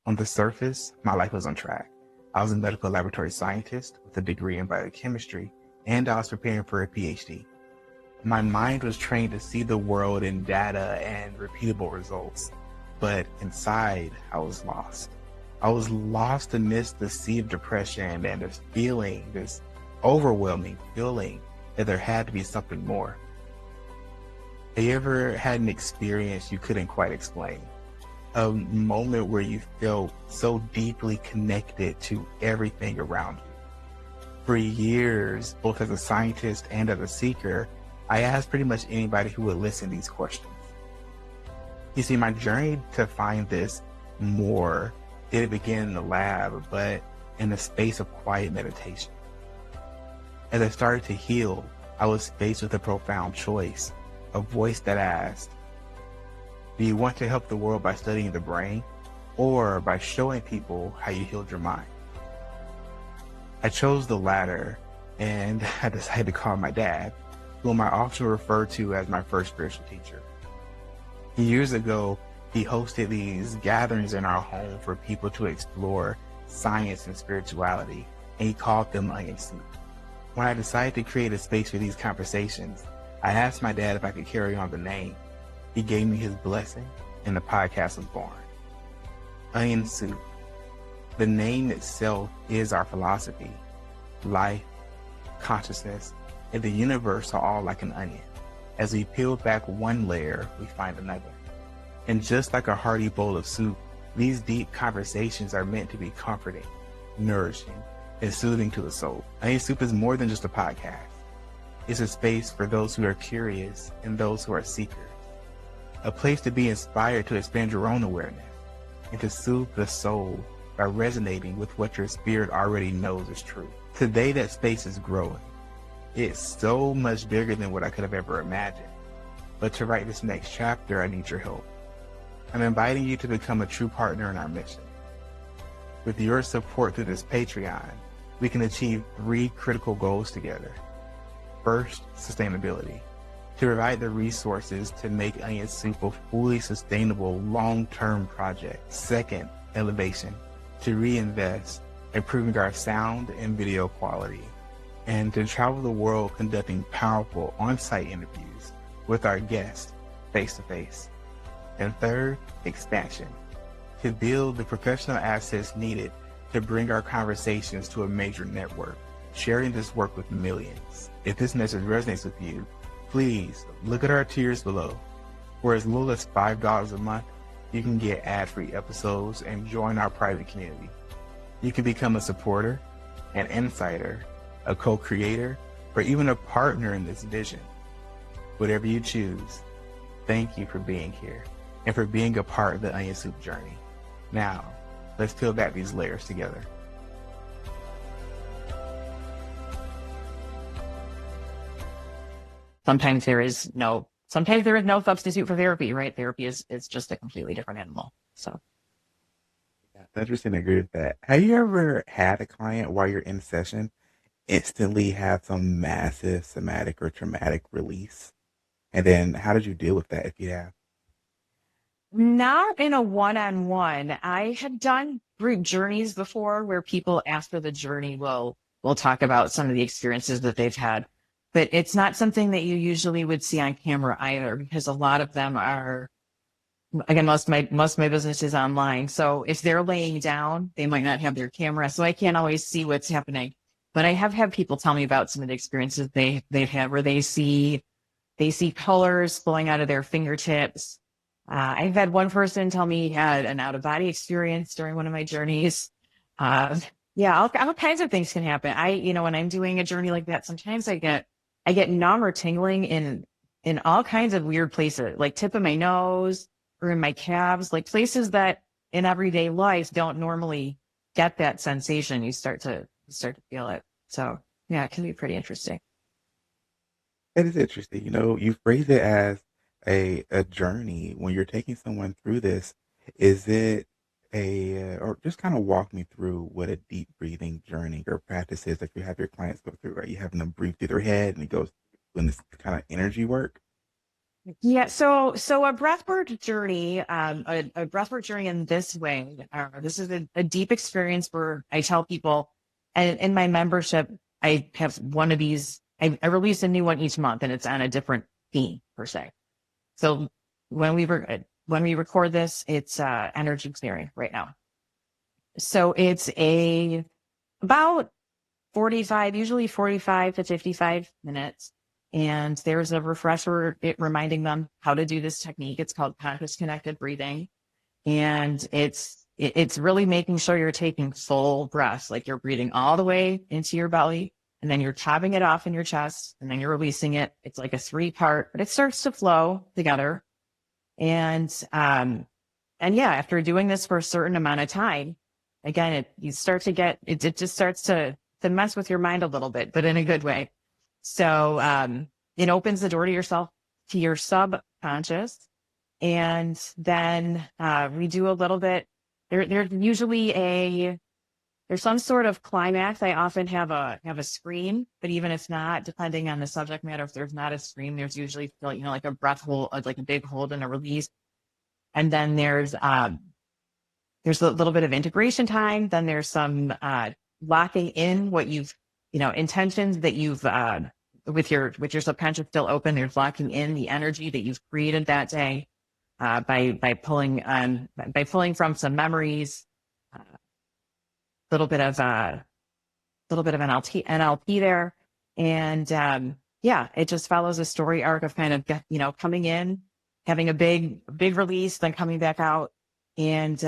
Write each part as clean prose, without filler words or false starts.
On the surface, my life was on track. I was a medical laboratory scientist with a degree in biochemistry, and I was preparing for a PhD. My mind was trained to see the world in data and repeatable results, but inside, I was lost. I was lost amidst the sea of depression and this overwhelming feeling that there had to be something more. Have you ever had an experience you couldn't quite explain? A moment where you felt so deeply connected to everything around you. For years, both as a scientist and as a seeker, I asked pretty much anybody who would listen these questions. You see, my journey to find this more didn't begin in the lab, but in a space of quiet meditation. As I started to heal, I was faced with a profound choice, a voice that asked, do you want to help the world by studying the brain or by showing people how you healed your mind? I chose the latter, and I decided to call my dad, whom I often refer to as my first spiritual teacher. Years ago, he hosted these gatherings in our home for people to explore science and spirituality, and he called them Onion Soup. When I decided to create a space for these conversations, I asked my dad if I could carry on the name. He gave me his blessing, and the podcast was born. Onion Soup. The name itself is our philosophy. Life, consciousness, and the universe are all like an onion. As we peel back one layer, we find another. And just like a hearty bowl of soup, these deep conversations are meant to be comforting, nourishing, and soothing to the soul. Onion Soup is more than just a podcast. It's a space for those who are curious and those who are seekers. A place to be inspired to expand your own awareness and to soothe the soul by resonating with what your spirit already knows is true. Today, that space is growing. It's so much bigger than what I could have ever imagined. But to write this next chapter, I need your help. I'm inviting you to become a true partner in our mission. With your support through this Patreon, we can achieve 3 critical goals together. First, sustainability. To provide the resources to make Onion Soup a fully sustainable long-term project. Second, elevation. To reinvest, improving our sound and video quality. And to travel the world conducting powerful on-site interviews with our guests face-to-face. And third, expansion. To build the professional assets needed to bring our conversations to a major network, sharing this work with millions. If this message resonates with you, please look at our tiers below. For as little as $5 a month, you can get ad-free episodes and join our private community. You can become a supporter, an insider, a co-creator, or even a partner in this vision. Whatever you choose, thank you for being here and for being a part of the Onion Soup journey. Now, let's peel back these layers together. Sometimes there is no substitute for therapy, right? Therapy is just a completely different animal. So Yeah, it's interesting to agree with that. Have you ever had a client while you're in session instantly have some massive somatic or traumatic release? And then how did you deal with that if you have? not in a one-on-one. I had done group journeys before where people after the journey will talk about some of the experiences that they've had. But it's not something that you usually would see on camera either, because a lot of them are, again, most of my business is online. So if they're laying down, they might not have their camera. So I can't always see what's happening. But I have had people tell me about some of the experiences they've had where they see colors flowing out of their fingertips. I've had one person tell me he had an out-of-body experience during one of my journeys. Yeah, all kinds of things can happen. When I'm doing a journey like that, sometimes I get numb or tingling in in all kinds of weird places, like tip of my nose or in my calves, like places that in everyday life don't normally get that sensation. You start to feel it. So yeah, it can be pretty interesting. That is interesting. You phrase it as a journey. When you're taking someone through this, is it or just kind of walk me through what a deep breathing journey or practice is that you have your clients go through, right? You having them breathe through their head and it goes in this kind of energy work. Yeah, so a breathwork journey, a breathwork journey in this way, this is a deep experience where I tell people, and in my membership, I have one of these. I release a new one each month, and it's on a different theme per se. So when we record this, it's energy clearing right now. So it's a about 45, usually 45 to 55 minutes. And there's a refresher reminding them how to do this technique. It's called conscious connected breathing. And it's really making sure you're taking full breaths, like you're breathing all the way into your belly, and then you're topping it off in your chest, and then you're releasing it. It's like a 3-part, but it starts to flow together. And yeah, after doing this for a certain amount of time, again, you start to get it just starts to mess with your mind a little bit, but in a good way. So it opens the door to yourself, to your subconscious. And then we do a little bit. There's usually there's some sort of climax. I often have a scream, but even if not, depending on the subject matter, if there's not a scream, there's usually like a breath hold, like a big hold and a release. And then there's a little bit of integration time. Then there's some locking in what you've, intentions that you've with your subconscious still open. There's locking in the energy that you've created that day by pulling from some memories, a little bit of NLP there, and yeah, it just follows a story arc of kind of coming in, having a big release, then coming back out, and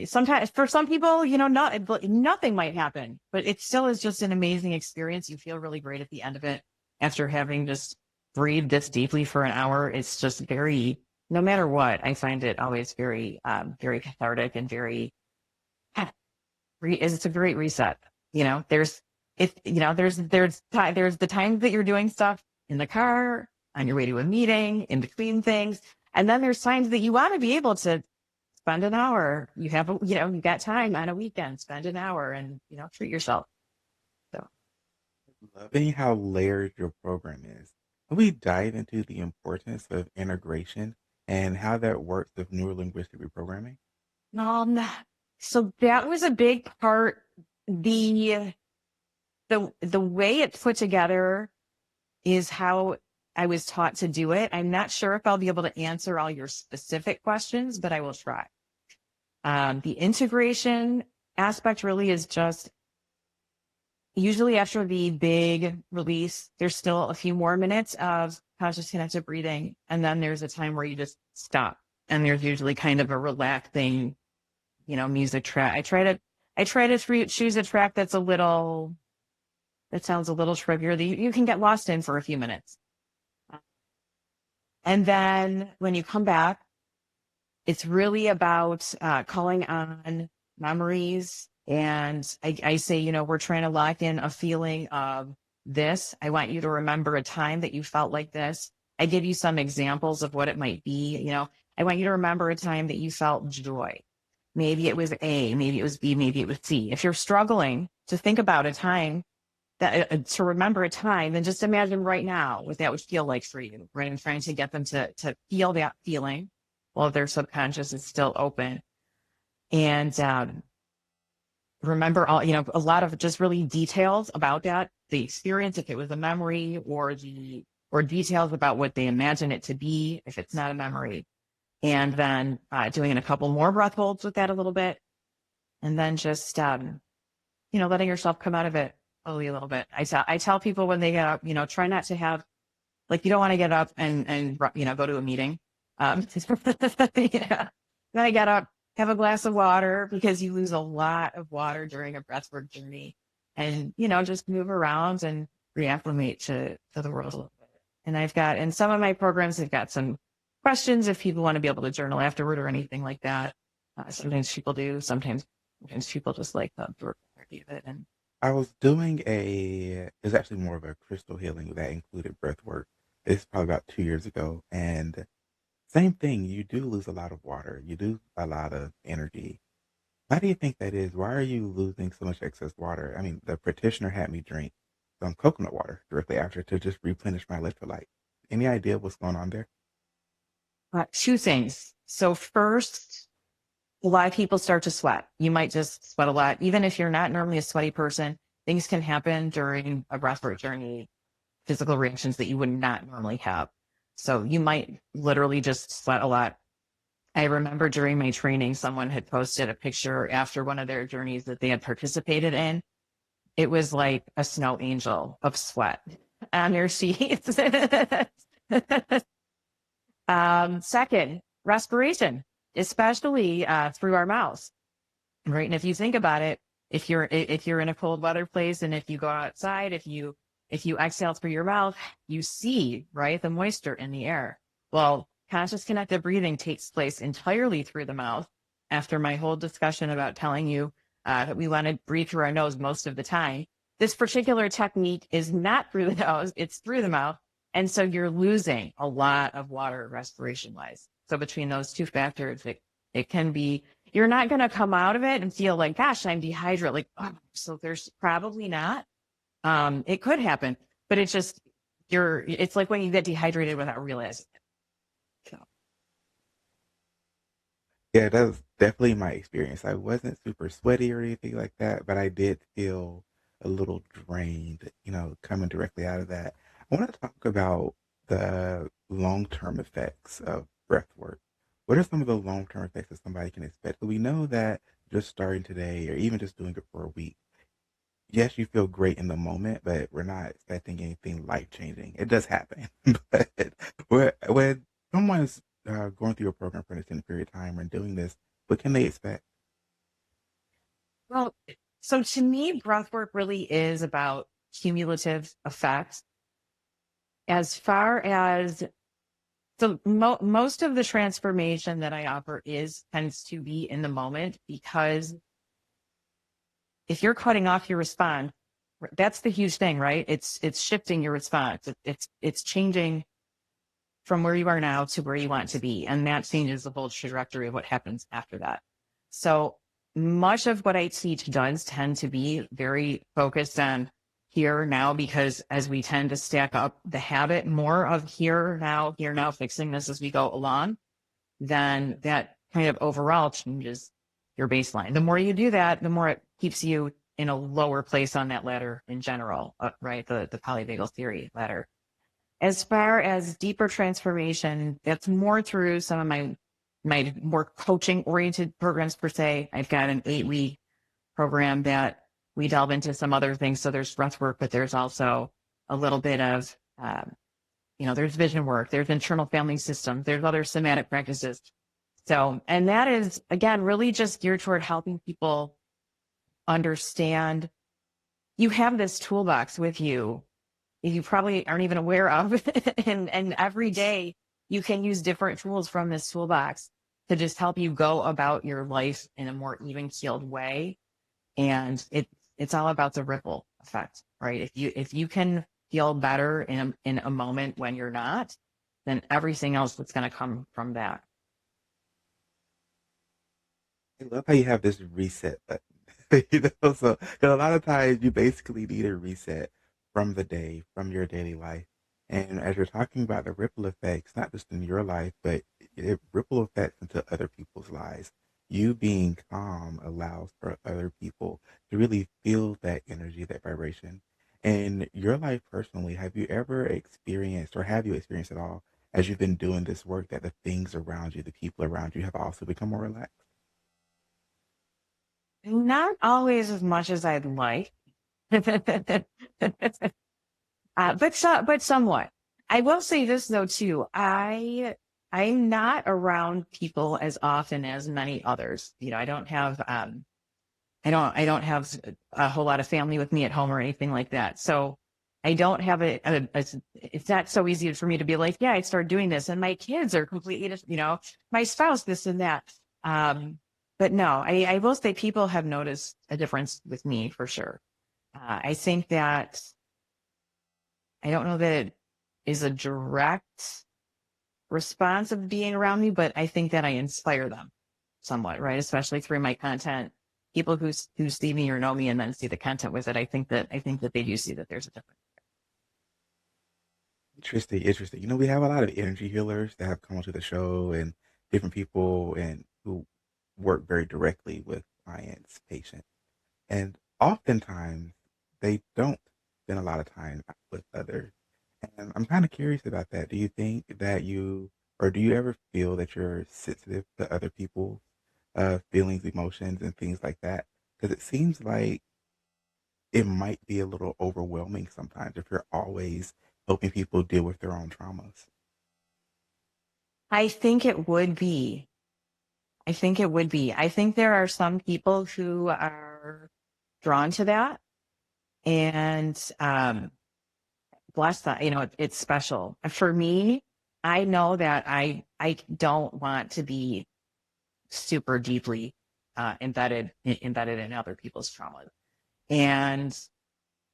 sometimes for some people, nothing might happen, but it still is just an amazing experience. You feel really great at the end of it after having just breathed this deeply for an hour. It's just no matter what, I find it always very, very cathartic and very, it's a great reset. There's the times that you're doing stuff in the car, on your way to a meeting, in between things. And then there's times that you want to be able to spend an hour. You got time on a weekend, spend an hour and, treat yourself. So. Loving how layered your program is. Can we dive into the importance of integration and how that works with neurolinguistic reprogramming? Um, so that was a big part. The way it's put together is how I was taught to do it. I'm not sure if I'll be able to answer all your specific questions, but I will try. The integration aspect really is just usually after the big release, there's still a few more minutes of conscious connected breathing. And then there's a time where you just stop. And there's usually kind of a relaxing, music track. I try to choose a track that sounds a little trippier that you can get lost in for a few minutes. And then when you come back, it's really about calling on memories. And I say, we're trying to lock in a feeling of this. I want you to remember a time that you felt like this. I give you some examples of what it might be. I want you to remember a time that you felt joy. Maybe it was A, maybe it was B, maybe it was C. If you're struggling to think about a time, to remember a time, then just imagine right now what that would feel like for you, right? And trying to get them to feel that feeling while their subconscious is still open. And remember a lot of just really details about that, the experience, if it was a memory, or details about what they imagine it to be, if it's not a memory. And then doing a couple more breath holds with that a little bit. And then just, letting yourself come out of it slowly a little bit. I tell people when they get up, try not to have, you don't want to get up and go to a meeting. Yeah. Then I get up, have a glass of water, because you lose a lot of water during a breathwork journey, and, just move around and reacclimate to the world a little bit. And in some of my programs, I've got some questions if people want to be able to journal afterward or anything like that. Sometimes people do. Sometimes people just like the variety of it. And I was doing it's actually more of a crystal healing that included breath work. It's probably about 2 years ago. And same thing, you do lose a lot of water. You do a lot of energy. Why do you think that is? Why are you losing so much excess water? I mean, the practitioner had me drink some coconut water directly after to just replenish my electrolyte. Any idea what's going on there? two things. So first, a lot of people start to sweat. You might just sweat a lot. Even if you're not normally a sweaty person, things can happen during a breathwork journey, physical reactions that you would not normally have. So you might literally just sweat a lot. I remember during my training, someone had posted a picture after one of their journeys that they had participated in. It was like a snow angel of sweat on their sheets. Second, respiration, especially through our mouths, right? And if you think about it, if you're in a cold weather place and if you go outside, if you exhale through your mouth, you see, right, the moisture in the air. Well, conscious connected breathing takes place entirely through the mouth. After my whole discussion about telling you that we want to breathe through our nose most of the time, this particular technique is not through the nose, it's through the mouth. And so you're losing a lot of water respiration wise. So between those two factors, it can be, you're not going to come out of it and feel like, gosh, I'm dehydrated. Like, oh, so there's probably not. It could happen, but it's just, it's like when you get dehydrated without realizing it. So. Yeah, that was definitely my experience. I wasn't super sweaty or anything like that, but I did feel a little drained, coming directly out of that. I want to talk about the long-term effects of breath work. What are some of the long-term effects that somebody can expect? So we know that just starting today or even just doing it for a week, yes, you feel great in the moment, but we're not expecting anything life-changing. It does happen. But when someone's going through a program for an extended period of time and doing this, what can they expect? Well, so to me, breathwork really is about cumulative effects. As far as most of the transformation that I offer tends to be in the moment, because if you're cutting off your response, that's the huge thing, right? It's shifting your response. It's changing from where you are now to where you want to be, and that changes the whole trajectory of what happens after that. So much of what I teach does tend to be very focused on here now, because as we tend to stack up the habit more of here now, fixing this as we go along, then that kind of overall changes your baseline. The more you do that, the more it keeps you in a lower place on that ladder in general, right? The polyvagal theory ladder. As far as deeper transformation, that's more through some of my more coaching oriented programs per se. I've got an 8-week program that we delve into some other things. So there's breath work, but there's also a little bit of, there's vision work, there's internal family systems, there's other somatic practices. So, and that is, again, really just geared toward helping people understand you have this toolbox with you probably aren't even aware of. and every day you can use different tools from this toolbox to just help you go about your life in a more even keeled way. And it's all about the ripple effect, right? If you can feel better in a moment when you're not, then everything else that's going to come from that. I love how you have this reset button. So 'cause a lot of times you basically need a reset from the day, from your daily life. And as you're talking about the ripple effects, not just in your life, but it ripple effects into other people's lives. You being calm allows for other people to really feel that energy, that vibration. In your life personally, have you ever experienced or have you experienced at all as you've been doing this work that the things around you, the people around you have also become more relaxed? Not always as much as I'd like, but somewhat. I will say this though too. I'm not around people as often as many others. I don't have I don't have a whole lot of family with me at home or anything like that. So I don't have it's not so easy for me to be like, yeah, I started doing this and my kids are completely, my spouse, this and that. But no, I will say people have noticed a difference with me for sure. I think that I don't know that it is a direct response of being around me, but I think that I inspire them somewhat, right? Especially through my content. People who see me or know me and then see the content with it, I think that they do see that there's a difference. Interesting, interesting. We have a lot of energy healers that have come onto the show and different people and who work very directly with clients, patients. And oftentimes they don't spend a lot of time with others. And I'm kind of curious about that. Do you think that or do you ever feel that you're sensitive to other people's feelings, emotions, and things like that? Because it seems like it might be a little overwhelming sometimes if you're always helping people deal with their own traumas. I think it would be. I think it would be. I think there are some people who are drawn to that and bless that, it's special. For me, I know that I don't want to be super deeply embedded in other people's traumas. And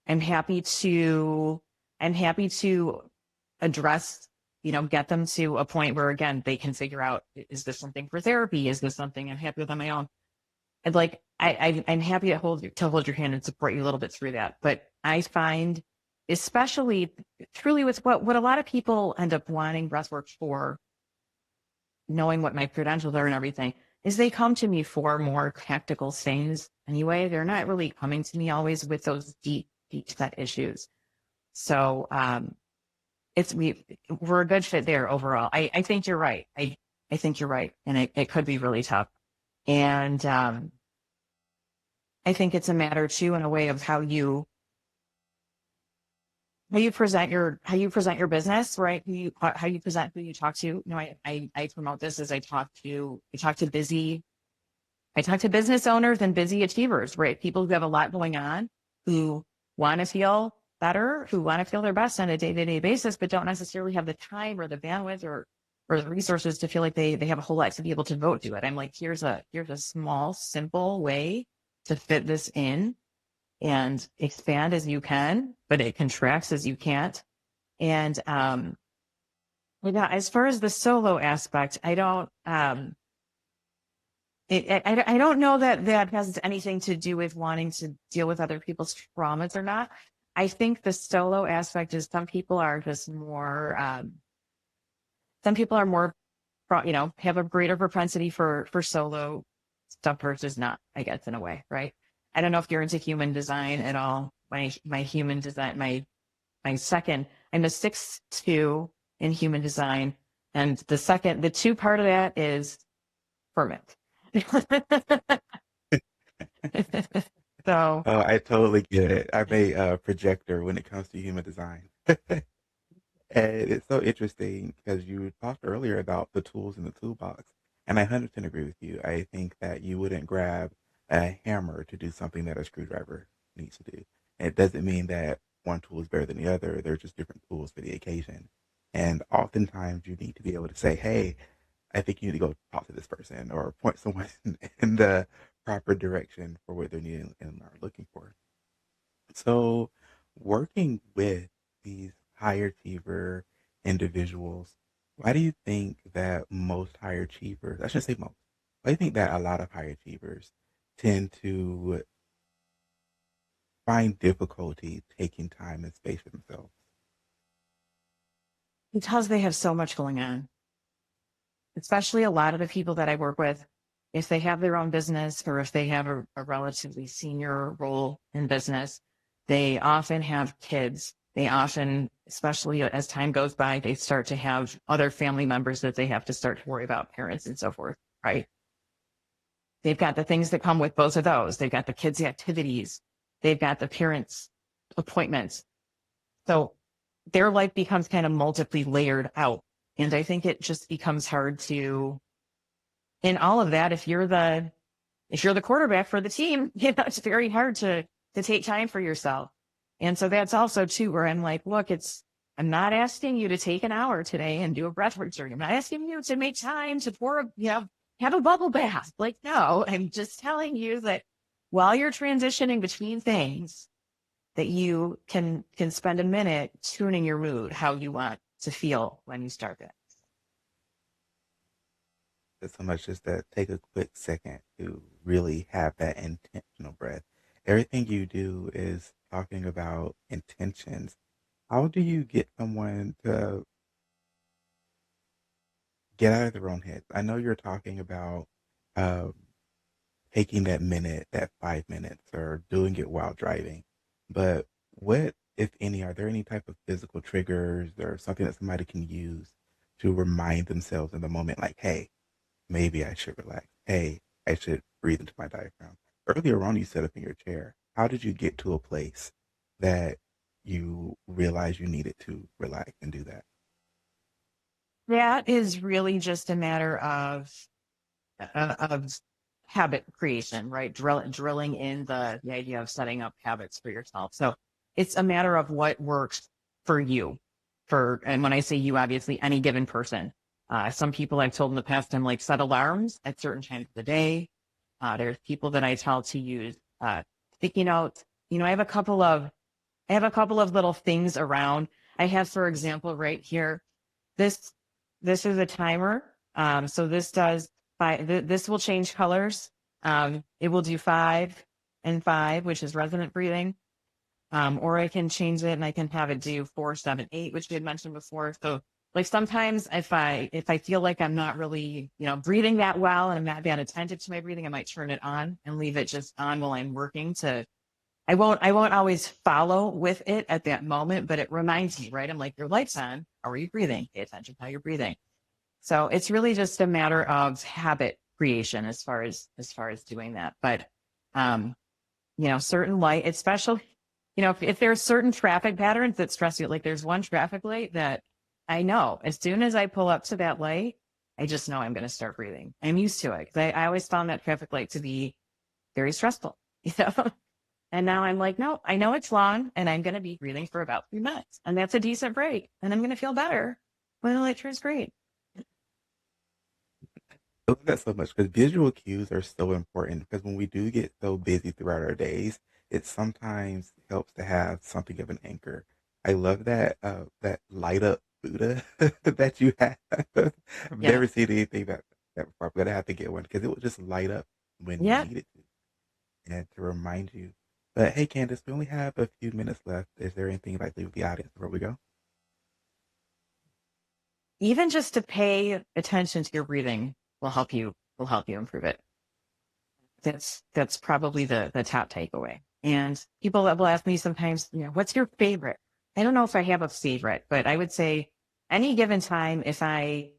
I'm happy to I'm happy to address, get them to a point where again they can figure out, is this something for therapy? Is this something I'm happy with on my own? And like I'm happy to hold your hand and support you a little bit through that. But I find, especially truly with what a lot of people end up wanting breathwork for, knowing what my credentials are and everything, is they come to me for more tactical things anyway. They're not really coming to me always with those deep set issues. So we're a good fit there overall. I think you're right. I think you're right. And it could be really tough. And I think it's a matter too, in a way, of how you present your business, right? How you present who you talk to. I promote this as I talk to business owners and busy achievers, right? People who have a lot going on, who want to feel better, who want to feel their best on a day-to-day basis, but don't necessarily have the time or the bandwidth or the resources to feel like they have a whole lot to be able to devote to it. I'm like, here's a small, simple way to fit this in and expand as you can, but it contracts as you can't. And as far as the solo aspect, I don't I don't know that has anything to do with wanting to deal with other people's traumas or not. I think the solo aspect is some people are just more have a greater propensity for solo stuff versus not, I guess, in a way, right? I don't know if you're into human design at all. My human design, my second, I'm a 6/2 in human design. And the two part of that is ferment. So Oh, I totally get it. I'm a projector when it comes to human design. And it's so interesting because you talked earlier about the tools in the toolbox, and I 100% agree with you. I think that you wouldn't grab a hammer to do something that a screwdriver needs to do. And it doesn't mean that one tool is better than the other. They're just different tools for the occasion. And oftentimes you need to be able to say, hey, I think you need to go talk to this person or point someone in the proper direction for what they're needing and are looking for. So, working with these high achiever individuals, why do you think that most high achievers, I shouldn't say most, why do you think that a lot of high achievers tend to find difficulty taking time and space for themselves? because they have so much going on, especially a lot of the people that I work with, if they have their own business or if they have a relatively senior role in business, they often have kids. They often, especially as time goes by, they start to have other family members that they have to start to worry about, parents and so forth, right? They've got the things that come with both of those. They've got the kids' activities. They've got the parents' appointments. So their life becomes kind of multiply layered out. And I think it just becomes hard to, in all of that, if you're the quarterback for the team, it's very hard to take time for yourself. And so that's also too, where I'm like, look, I'm not asking you to take an hour today and do a breathwork journey. I'm not asking you to make time to have a bubble bath. Like, no, I'm just telling you that while you're transitioning between things, that you can spend a minute tuning your mood, how you want to feel when you start it. It's so much just to take a quick second to really have that intentional breath. Everything you do is talking about intentions. How do you get someone to get out of their own heads? I know you're talking about um, taking that minute, that 5 minutes, or doing it while driving, but what, if any, are there any type of physical triggers or something that somebody can use to remind themselves in the moment, like, hey, maybe I should relax. Hey, I should breathe into my diaphragm. Earlier on, you set up in your chair. How did you get to a place that you realized you needed to relax and do that? That is really just a matter of habit creation, right? Drilling in the idea of setting up habits for yourself. So it's a matter of what works for you. And when I say you, obviously any given person. Some people I've told in the past, I'm like, set alarms at certain times of the day. There's people that I tell to use sticky notes. I have a couple of little things around. I have, for example, right here, this is a timer. So this does this will change colors. It will do 5 and 5, which is resonant breathing. Or I can change it and I can have it do 4, 7, 8, which we had mentioned before. So like sometimes if I feel like I'm not really, breathing that well and I'm not being attentive to my breathing, I might turn it on and leave it just on while I'm working I won't always follow with it at that moment, but it reminds me, right? I'm like, your light's on. How are you breathing? Pay attention to how you're breathing. So it's really just a matter of habit creation as far as doing that. But certain light, especially, if there's certain traffic patterns that stress you, like there's one traffic light that I know as soon as I pull up to that light, I just know I'm going to start breathing. I'm used to it because I always found that traffic light to be very stressful, And now I'm like, no, I know it's long and I'm going to be breathing for about 3 minutes. And that's a decent break. And I'm going to feel better when the light turns green. I love that so much because visual cues are so important because when we do get so busy throughout our days, it sometimes helps to have something of an anchor. I love that light up Buddha that you have. I've Yeah. never seen anything that before. I'm gonna have to get one because it will just light up when you Yeah. need it to and to remind you. But hey, Candice, we only have a few minutes left. Is there anything you'd like to leave with the audience before we go? Even just to pay attention to your breathing will help you improve it. That's probably the top takeaway. And people that will ask me sometimes, what's your favorite? I don't know if I have a favorite, but I would say any given time, if I'm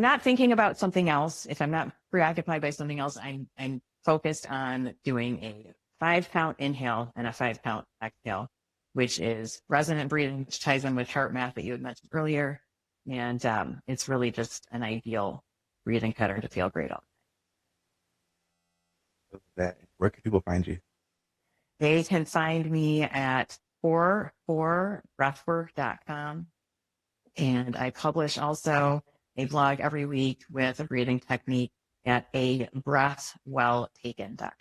not thinking about something else, if I'm not preoccupied by something else, I'm focused on doing a 5-count inhale and a 5-count exhale, which is resonant breathing, which ties in with heart math that you had mentioned earlier. And it's really just an ideal breathing pattern to feel great on. Where can people find you? They can find me at 44breathwork.com. And I publish also a blog every week with a breathing technique at abreathwelltaken.com.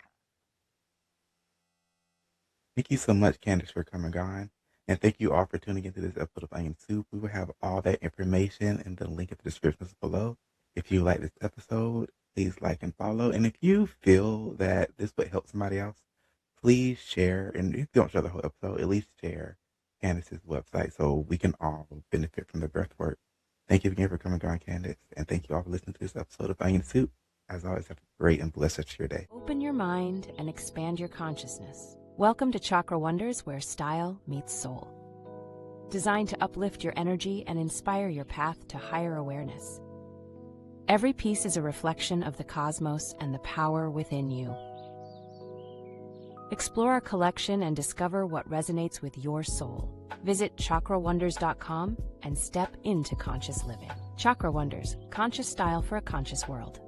Thank you so much, Candice, for coming on. And thank you all for tuning into this episode of Onion Soup. We will have all that information in the link in the description below. If you like this episode, please like and follow. And if you feel that this would help somebody else, please share. And if you don't share the whole episode, at least share Candice's website so we can all benefit from the breath work. Thank you again for coming on, Candice. And thank you all for listening to this episode of Onion Soup. As always, have a great and blessed rest of your day. Open your mind and expand your consciousness. Welcome to Chakra Wonders, where style meets soul. Designed to uplift your energy and inspire your path to higher awareness. Every piece is a reflection of the cosmos and the power within you. Explore our collection and discover what resonates with your soul. Visit chakrawonders.com and step into conscious living. Chakra Wonders, conscious style for a conscious world.